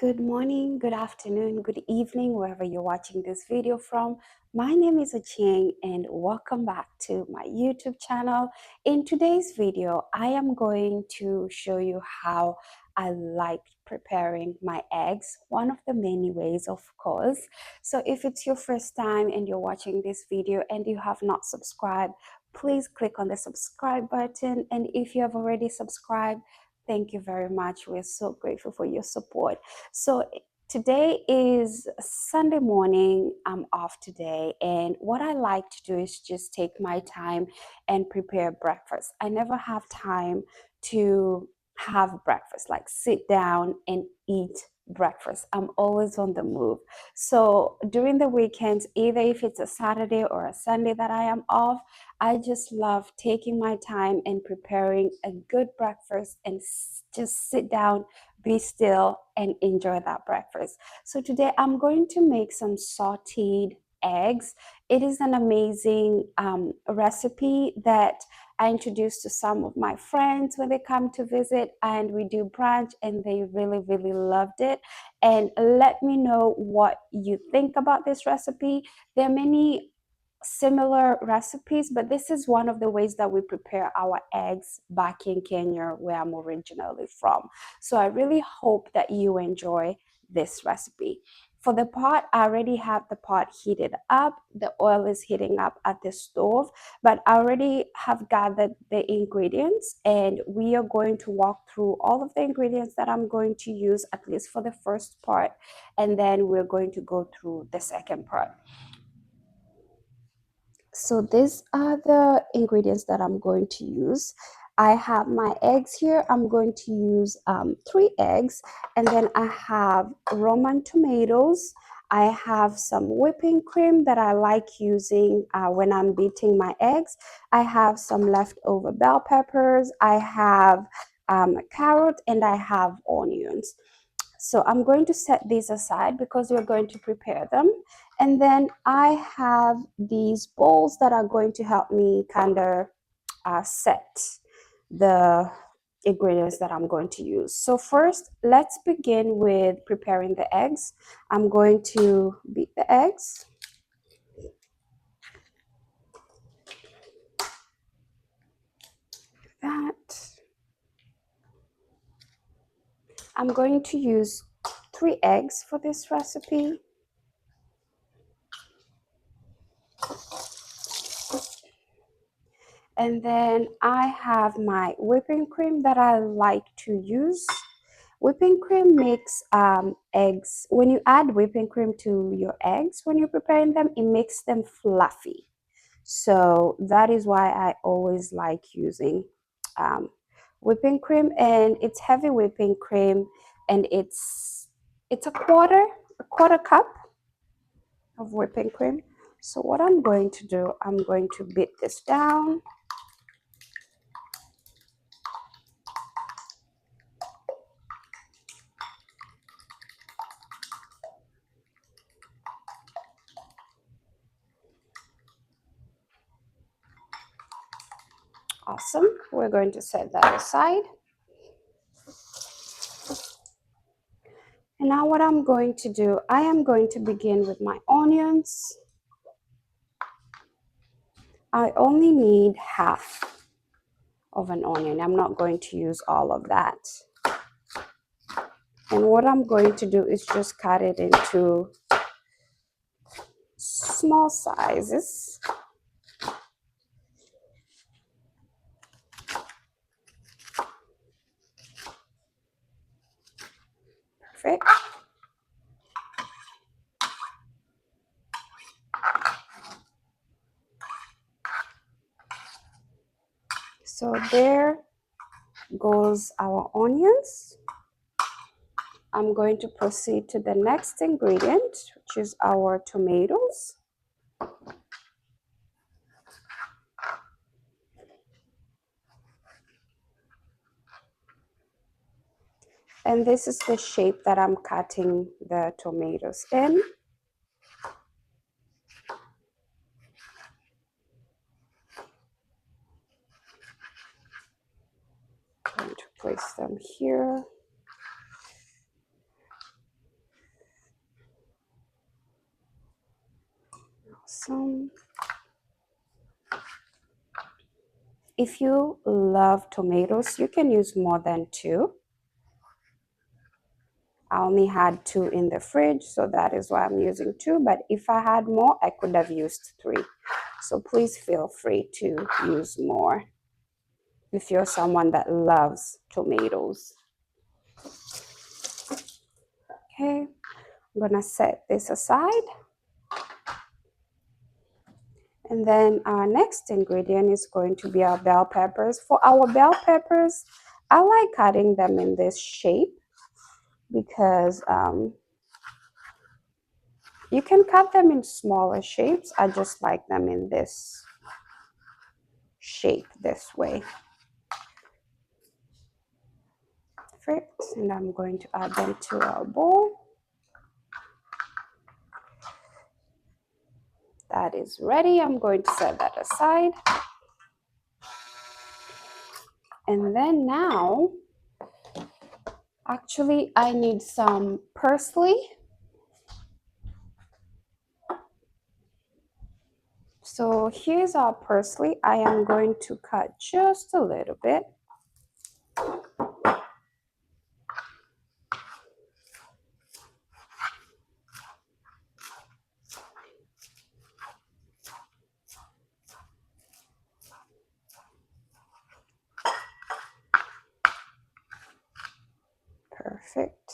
Good morning, good afternoon, good evening, wherever you're watching this video from. My name is Aching and welcome back to my YouTube channel. In today's video, I am going to show you how I like preparing my eggs. One of the many ways, of course. So if it's your first time and you're watching this video and you have not subscribed, please click on the subscribe button. And if you have already subscribed, thank you very much. We're so grateful for your support. So today is Sunday morning. I'm off today, and what I like to do is just take my time and prepare breakfast. I never have time to have breakfast, like sit down and eat breakfast. I'm always on the move. So during the weekends, either if it's a Saturday or a Sunday that I am off, I just love taking my time and preparing a good breakfast and just sit down, be still, and enjoy that breakfast. So today I'm going to make some sautéed eggs. It is an amazing recipe that I introduced to some of my friends when they come to visit, and we do brunch, and they really loved it. And let me know what you think about this recipe. There are many similar recipes, but this is one of the ways that we prepare our eggs back in Kenya, where I'm originally from. So I really hope that you enjoy this recipe. For the pot, I already have the pot heated up. The oil is heating up at the stove, but I already have gathered the ingredients, and we are going to walk through all of the ingredients that I'm going to use, at least for the first part, and then we're going to go through the second part. So these are the ingredients that I'm going to use. I have my eggs here. I'm going to use 3 eggs, and then I have Roman tomatoes. I have some whipping cream that I like using when I'm beating my eggs. I have some leftover bell peppers. I have carrot, and I have onions. So I'm going to set these aside because we're going to prepare them. And then I have these bowls that are going to help me kind of set the ingredients that I'm going to use. So first, let's begin with preparing the eggs. I'm going to beat the eggs. That. I'm going to use 3 eggs for this recipe. And then I have my whipping cream that I like to use. Whipping cream makes eggs, when you add whipping cream to your eggs, when you're preparing them, it makes them fluffy. So that is why I always like using whipping cream, and it's heavy whipping cream, and it's a quarter cup of whipping cream. So what I'm going to do, I'm going to beat this down. Awesome. We're going to set that aside. And now what I'm going to do, I am going to begin with my onions. I only need half of an onion. I'm not going to use all of that. And what I'm going to do is just cut it into small sizes. Perfect. So there goes our onions. I'm going to proceed to the next ingredient, which is our tomatoes. And this is the shape that I'm cutting the tomatoes in. I'm going to place them here. Awesome. If you love tomatoes, you can use more than 2. I only had 2 in the fridge, so that is why I'm using 2. But if I had more, I could have used 3. So please feel free to use more if you're someone that loves tomatoes. Okay, I'm gonna set this aside. And then our next ingredient is going to be our bell peppers. For our bell peppers, I like cutting them in this shape because you can cut them in smaller shapes. I just like them in this shape, this way. Perfect. And I'm going to add them to our bowl. That is ready. I'm going to set that aside. And then now, actually, I need some parsley. So here's our parsley. I am going to cut just a little bit. Perfect.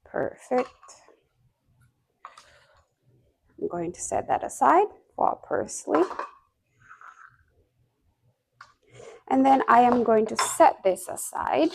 Perfect. I'm going to set that aside for our parsley. And then I am going to set this aside.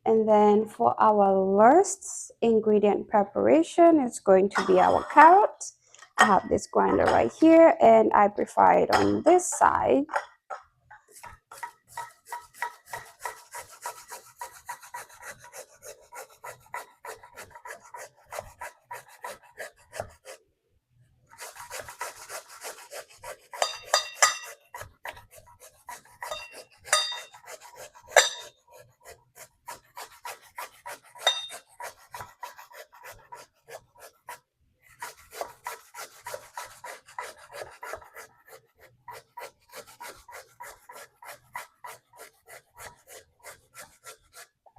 And then for our last ingredient preparation, it's going to be our carrot. I have this grinder right here, and I prefer it on this side.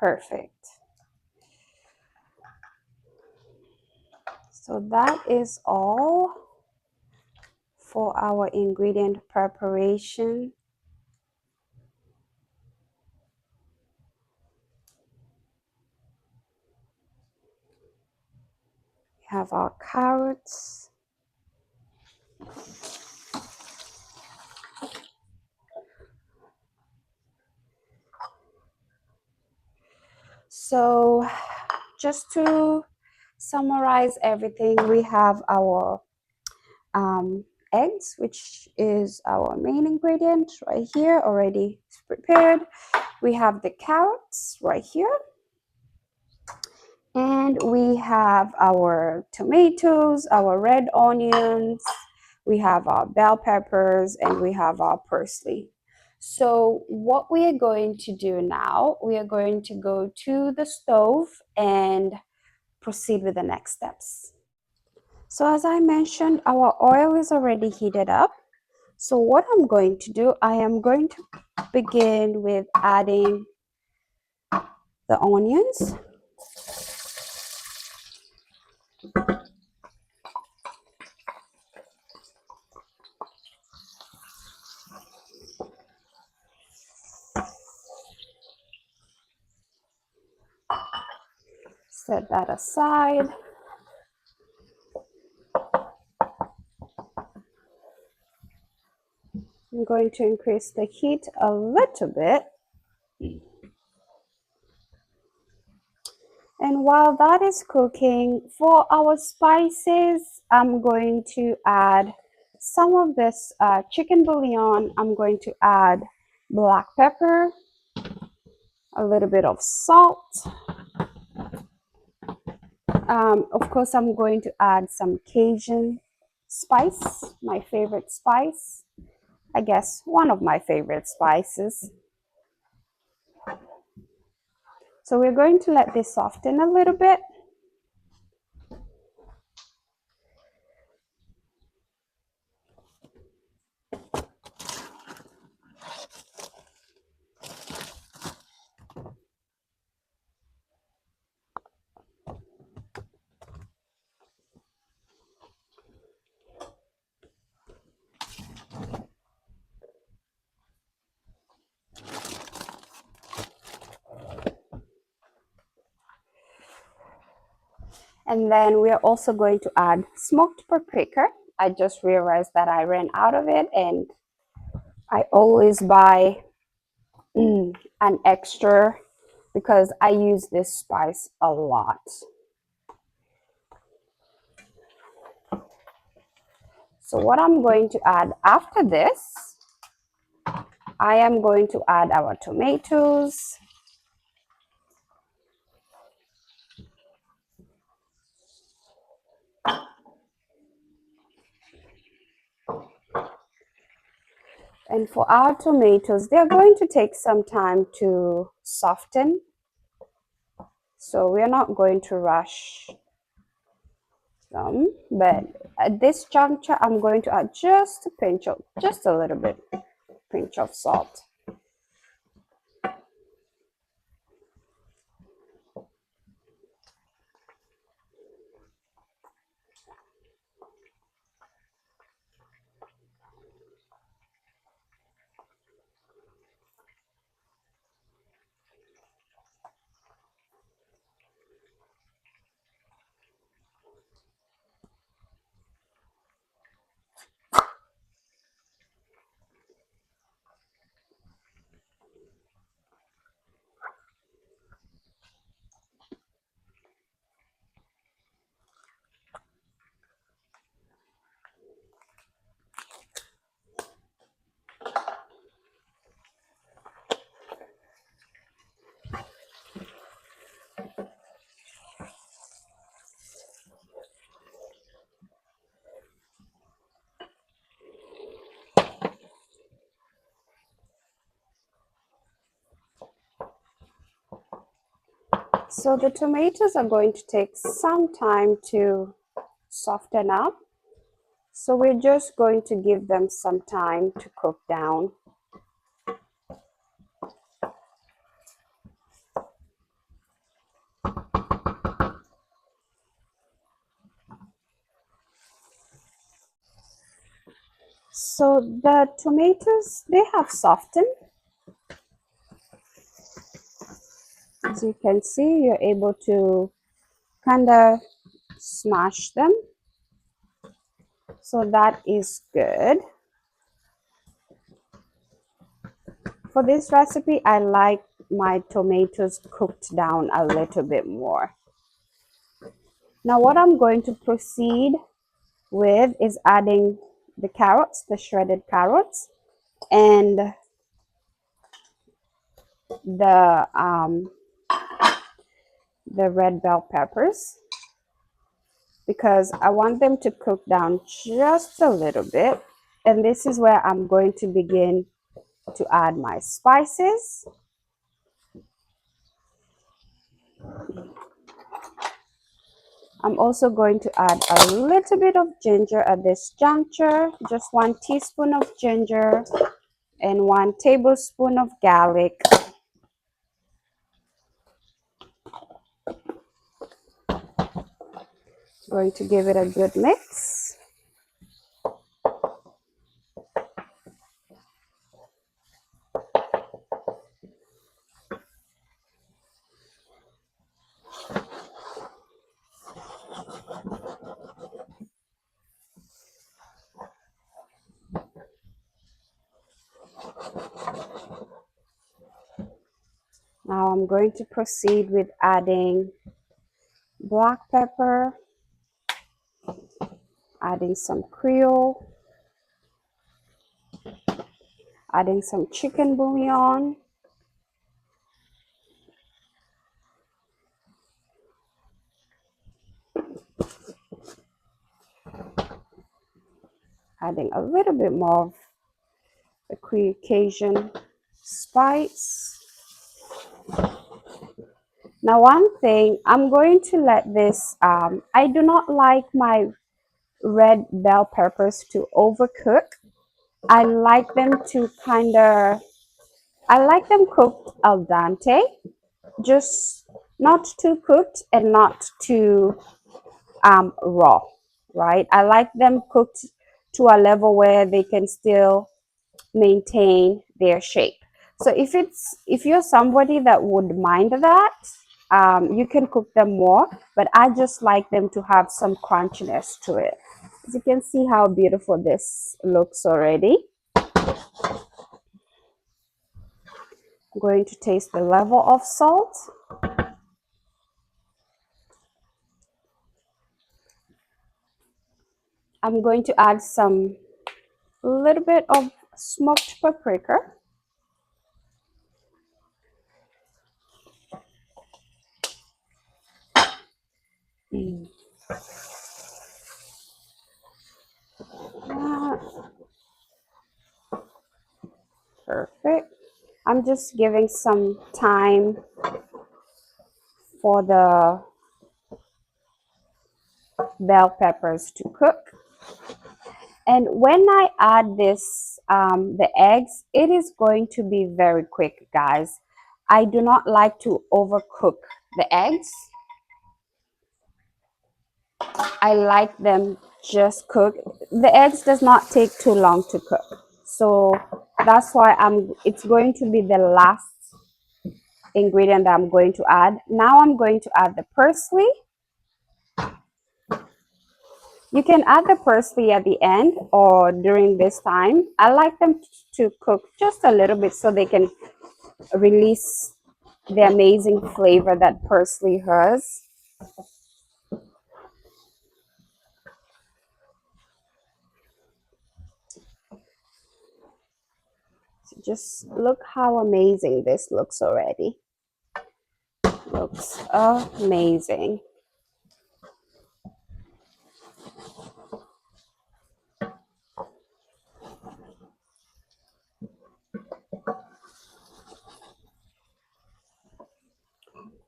Perfect. So that is all for our ingredient preparation. We have our carrots. So just to summarize everything, we have our eggs, which is our main ingredient right here, already prepared. We have the carrots right here, and we have our tomatoes, our red onions, we have our bell peppers, and we have our parsley. So what we are going to do now, we are going to go to the stove and proceed with the next steps. So as I mentioned, our oil is already heated up. So what I'm going to do, I am going to begin with adding the onions. Set that aside. I'm going to increase the heat a little bit. And while that is cooking, for our spices, I'm going to add some of this chicken bouillon. I'm going to add black pepper, a little bit of salt, Of course, I'm going to add some Cajun spice, my favorite spice. I guess one of my favorite spices. So we're going to let this soften a little bit. And then we are also going to add smoked paprika. I just realized that I ran out of it, and I always buy an extra because I use this spice a lot. So what I'm going to add after this, I am going to add our tomatoes. And for our tomatoes, they're going to take some time to soften. So we're not going to rush them. But at this juncture, I'm going to add just a little bit, pinch of salt. So the tomatoes are going to take some time to soften up. So we're just going to give them some time to cook down. So the tomatoes, they have softened. As you can see, you're able to kind of smash them. So that is good. For this recipe, I like my tomatoes cooked down a little bit more. Now what I'm going to proceed with is adding the carrots, the shredded carrots, and the red bell peppers, because I want them to cook down just a little bit. And this is where I'm going to begin to add my spices. I'm also going to add a little bit of ginger at this juncture, just 1 teaspoon of ginger and 1 tablespoon of garlic. Going to give it a good mix. Now I'm going to proceed with adding black pepper, adding some Creole, adding some chicken bouillon, Adding a little bit more of the Cajun spice. Now, one thing, I'm going to let this, I do not like my red bell peppers to overcook. I like them to I like them cooked al dente, just not too cooked and not too raw, right? I like them cooked to a level where they can still maintain their shape. So if you're somebody that would mind that, you can cook them more, but I just like them to have some crunchiness to it. As you can see how beautiful this looks already. I'm going to taste the level of salt. I'm going to add some little bit of smoked paprika. Mm. Perfect. I'm just giving some time for the bell peppers to cook. And when I add this, the eggs, it is going to be very quick, guys. I do not like to overcook the eggs. I like them just cooked. The eggs does not take too long to cook. So that's why it's going to be the last ingredient that I'm going to add. Now I'm going to add the parsley. You can add the parsley at the end or during this time. I like them to cook just a little bit so they can release the amazing flavor that parsley has. So just look how amazing this looks already. Looks amazing.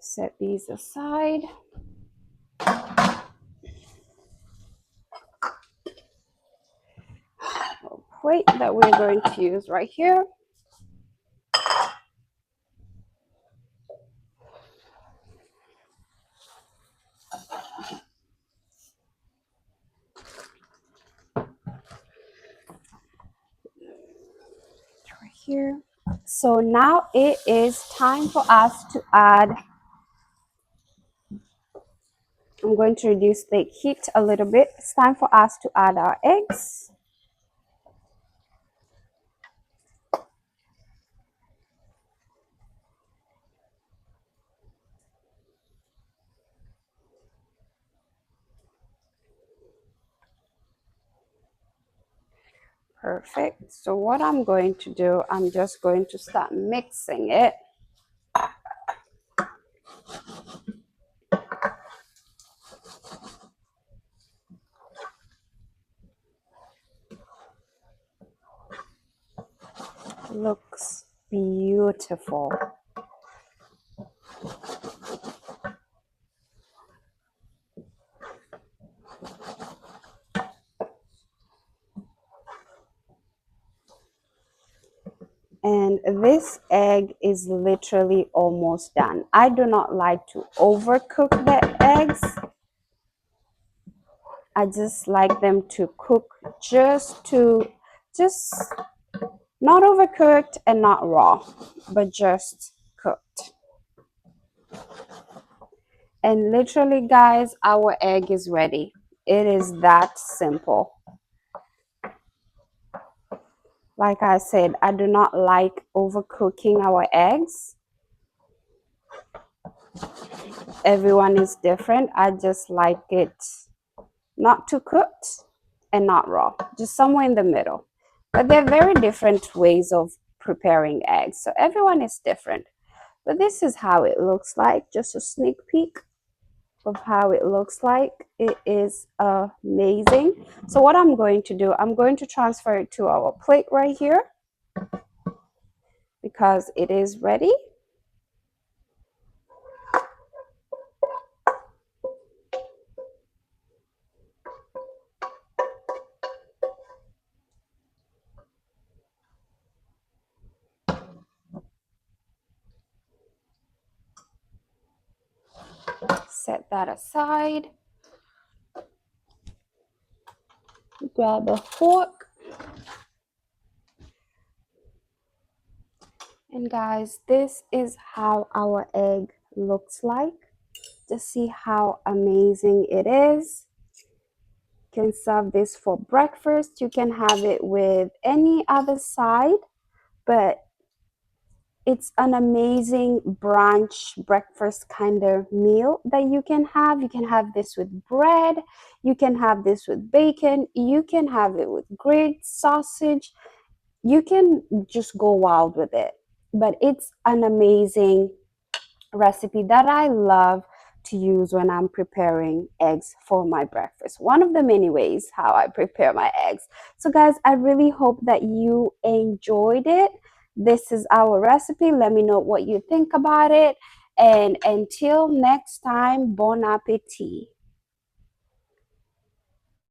Set these aside. Plate that we're going to use right here. Right here. So now it is time for us to add. I'm going to reduce the heat a little bit. It's time for us to add our eggs. Perfect. So what I'm going to do, I'm just going to start mixing it. Looks beautiful. And this egg is literally almost done. I do not like to overcook the eggs. I just like them to cook just not overcooked and not raw, but just cooked. And literally, guys, our egg is ready. It is that simple. Like I said, I do not like overcooking our eggs. Everyone is different. I just like it not too cooked and not raw, just somewhere in the middle. But there are very different ways of preparing eggs, so everyone is different. But this is how it looks like, just a sneak peek. of how it looks like. It is amazing. So what I'm going to do, I'm going to transfer it to our plate right here because it is ready. Set that aside. Grab a fork. And guys, this is how our egg looks like. Just see how amazing it is. You can serve this for breakfast. You can have it with any other side, but it's an amazing brunch breakfast kind of meal that you can have. You can have this with bread. You can have this with bacon. You can have it with grilled sausage. You can just go wild with it. But it's an amazing recipe that I love to use when I'm preparing eggs for my breakfast. One of the many ways how I prepare my eggs. So guys, I really hope that you enjoyed it. This is our recipe. Let me know what you think about it. And until next time, bon appetit.